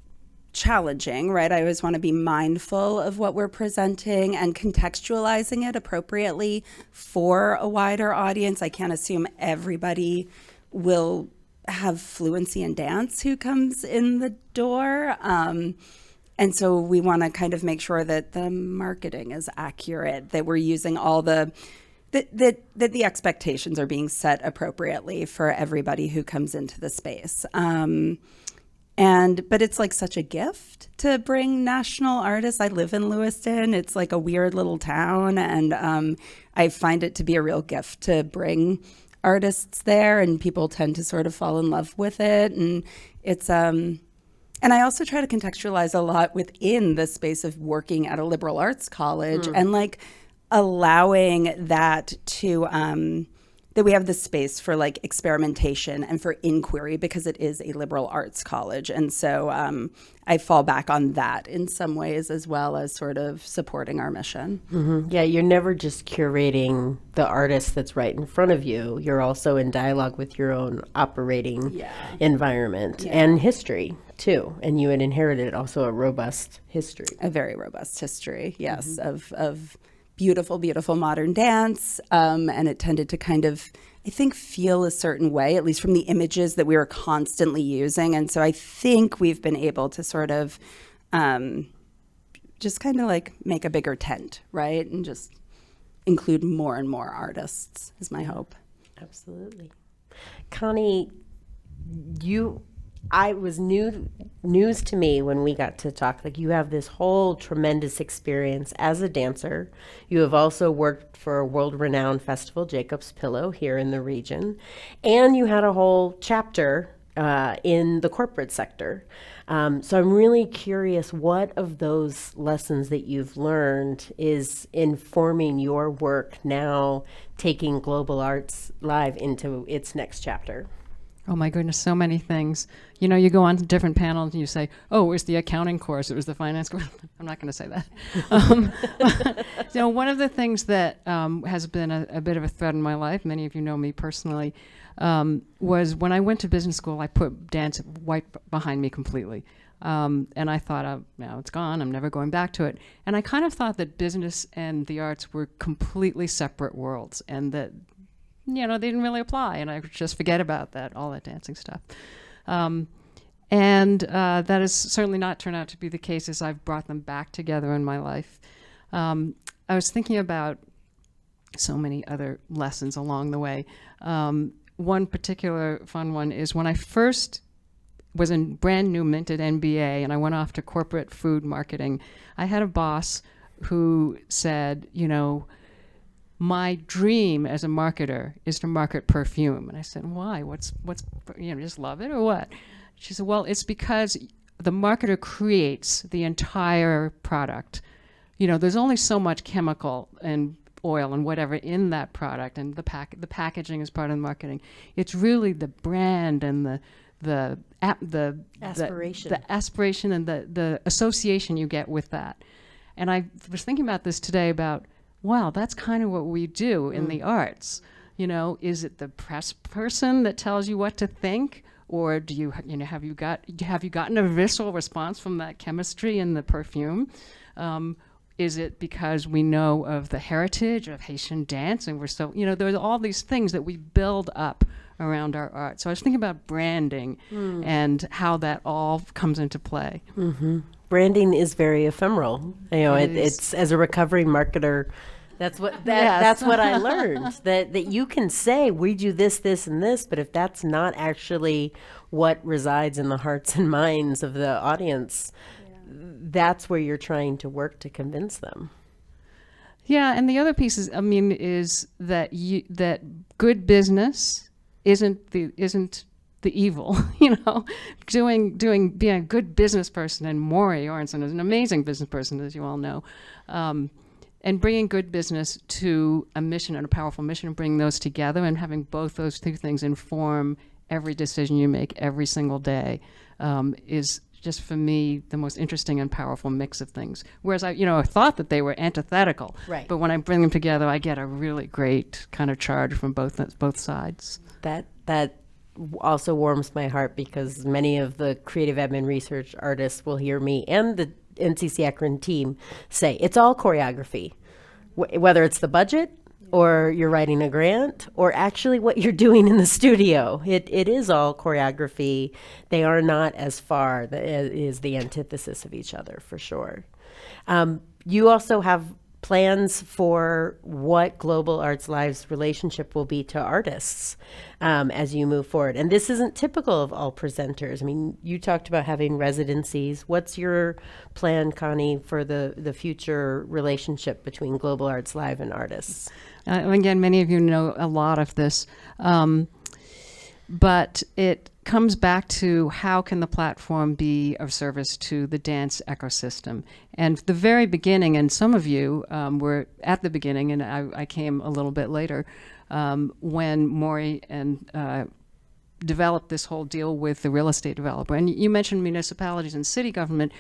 challenging, right? I always want to be mindful of what we're presenting and contextualizing it appropriately for a wider audience. I can't assume everybody will have fluency in dance who comes in the door. And so we want to kind of make sure that the marketing is accurate, that we're using all that the expectations are being set appropriately for everybody who comes into the space. But it's like such a gift to bring national artists. I live in Lewiston. It's like a weird little town, and I find it to be a real gift to bring artists there, and people tend to sort of fall in love with it. And it's and I also try to contextualize a lot within the space of working at a liberal arts college and like allowing that to that we have the space for like experimentation and for inquiry because it is a liberal arts college. And so I fall back on that in some ways as well as sort of supporting our mission. Mm-hmm. Yeah, you're never just curating the artist that's right in front of you. You're also in dialogue with your own operating environment and history too. And you had inherited also a robust history. A very robust history, yes, of beautiful, beautiful modern dance. And it tended to kind of, I think, feel a certain way, at least from the images that we were constantly using. And so I think we've been able to sort of just kind of like make a bigger tent, right? And just include more and more artists is my hope. Absolutely. Connie, I was news to me when we got to talk. Like, you have this whole tremendous experience as a dancer. You have also worked for a world-renowned festival, Jacob's Pillow, here in the region, and you had a whole chapter in the corporate sector. So I'm really curious, what of those lessons that you've learned is informing your work now, taking Global Arts Live into its next chapter? Oh my goodness, so many things. You know, you go on to different panels and you say, oh, it was the accounting course, it was the finance course. I'm not going to say that. You know, one of the things that has been a bit of a thread in my life, many of you know me personally, was when I went to business school, I put dance right behind me completely. And I thought, now it's gone, I'm never going back to it. And I kind of thought that business and the arts were completely separate worlds, and that, you know, they didn't really apply, and I just forget about that, all that dancing stuff. And that has certainly not turned out to be the case as I've brought them back together in my life. I was thinking about so many other lessons along the way. One particular fun one is when I first was in brand new minted MBA and I went off to corporate food marketing, I had a boss who said, you know, my dream as a marketer is to market perfume. And I said, why? What's you know, just love it or what? She said, well, it's because the marketer creates the entire product. You know, there's only so much chemical and oil and whatever in that product, and the packaging is part of the marketing. It's really the brand and the aspiration. The aspiration and the association you get with that. And I was thinking about this today about, wow, that's kind of what we do in the arts. You know, is it the press person that tells you what to think, or do you know, have you gotten a visceral response from that chemistry in the perfume? Is it because we know of the heritage of Haitian dance, and we're so, you know, there's all these things that we build up around our art. So I was thinking about branding and how that all comes into play. Mm-hmm. Branding is very ephemeral. You know, it's as a recovering marketer, that's what that's what I learned. that you can say we do this, this, and this, but if that's not actually what resides in the hearts and minds of the audience, that's where you're trying to work to convince them. Yeah, and the other piece is, I mean, is that that good business isn't the evil, you know. Being a good business person, and Maury Orenson is an amazing business person, as you all know. and bringing good business to a mission and a powerful mission, and bringing those together and having both those two things inform every decision you make every single day is just, for me, the most interesting and powerful mix of things. Whereas I thought that they were antithetical, Right. but when I bring them together, I get a really great kind of charge from both sides. That also warms my heart, because many of the creative admin research artists will hear me and the NCCAkron team say it's all choreography, whether it's the budget or you're writing a grant or actually what you're doing in the studio. It is all choreography. They are not as far. That is the antithesis of each other, for sure. You also have plans for what Global Arts Live's relationship will be to artists as you move forward. And this isn't typical of all presenters. I mean, you talked about having residencies. What's your plan, Connie, for the future relationship between Global Arts Live and artists? Again, many of you know a lot of this, but it comes back to how can the platform be of service to the dance ecosystem. And the very beginning, and some of you were at the beginning, and I came a little bit later, when Maury and developed this whole deal with the real estate developer. And you mentioned municipalities and city government.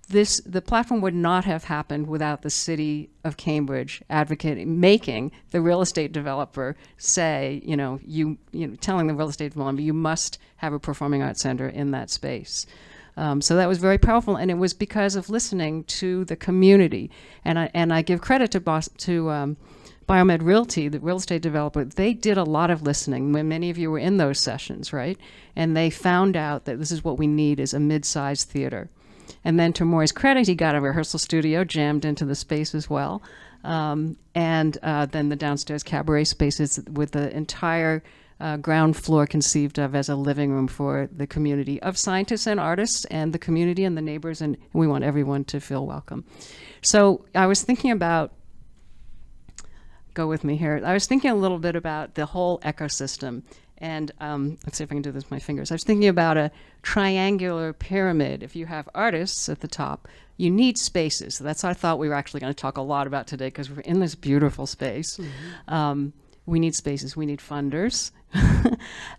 The platform would not have happened without the city of Cambridge advocating, making the real estate developer say, telling the real estate developer, you must have a performing arts center in that space. So that was very powerful, and it was because of listening to the community. And I give credit to Biomed Realty, the real estate developer. They did a lot of listening when many of you were in those sessions, right? And they found out that this is what we need, is a mid-sized theater. And then, to Maury's credit, he got a rehearsal studio jammed into the space as well. And then the downstairs cabaret spaces with the entire ground floor conceived of as a living room for the community of scientists and artists and the community and the neighbors, and we want everyone to feel welcome. So I was thinking about, go with me here, I was thinking a little bit about the whole ecosystem. And let's see if I can do this with my fingers. I was thinking about a triangular pyramid. If you have artists at the top, you need spaces. So that's what I thought we were actually going to talk a lot about today, because we're in this beautiful space. Mm-hmm. We need spaces. We need funders.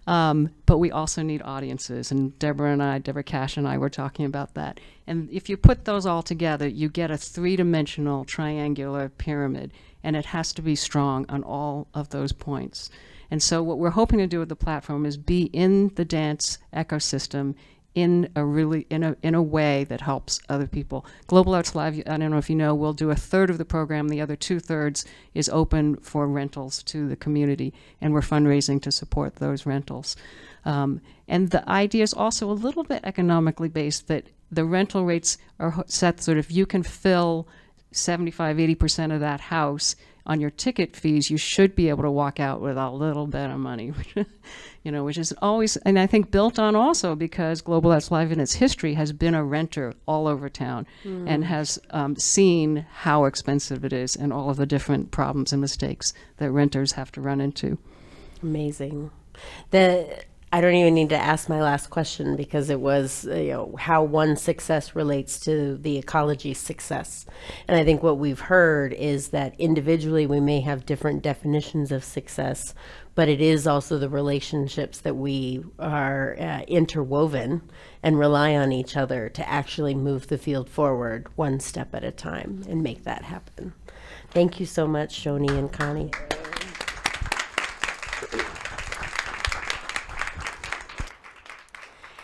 But we also need audiences. And Deborah Cash and I were talking about that. And if you put those all together, you get a three-dimensional triangular pyramid. And it has to be strong on all of those points. And so what we're hoping to do with the platform is be in the dance ecosystem in a way that helps other people. Global Arts Live, I don't know if you know, we'll do a third of the program. The other 2/3 is open for rentals to the community, and we're fundraising to support those rentals. And the idea is also a little bit economically based, that the rental rates are set so that if you can fill 75-80% of that house on your ticket fees, you should be able to walk out with a little bit of money, which is always, and I think built on also because Global Arts Live in its history has been a renter all over town and has seen how expensive it is and all of the different problems and mistakes that renters have to run into. Amazing. I don't even need to ask my last question, because it was how one success relates to the ecology's success. And I think what we've heard is that individually we may have different definitions of success, but it is also the relationships that we are interwoven and rely on each other to actually move the field forward one step at a time and make that happen. Thank you so much, Shoni and Connie.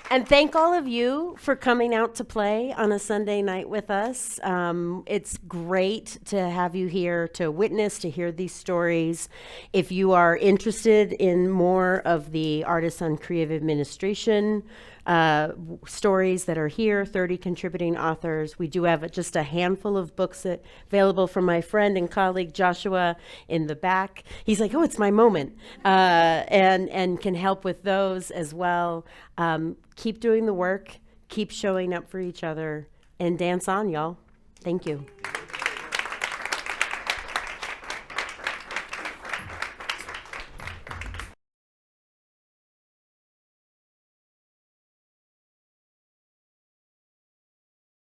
And thank all of you for coming out to play on a Sunday night with us. It's great to have you here to witness, to hear these stories. If you are interested in more of the Artists on Creative Administration stories that are here, 30 contributing authors. We do have just a handful of books available from my friend and colleague Joshua in the back. He's like, oh, it's my moment, and can help with those as well. Keep doing the work, keep showing up for each other, and dance on, y'all. Thank you.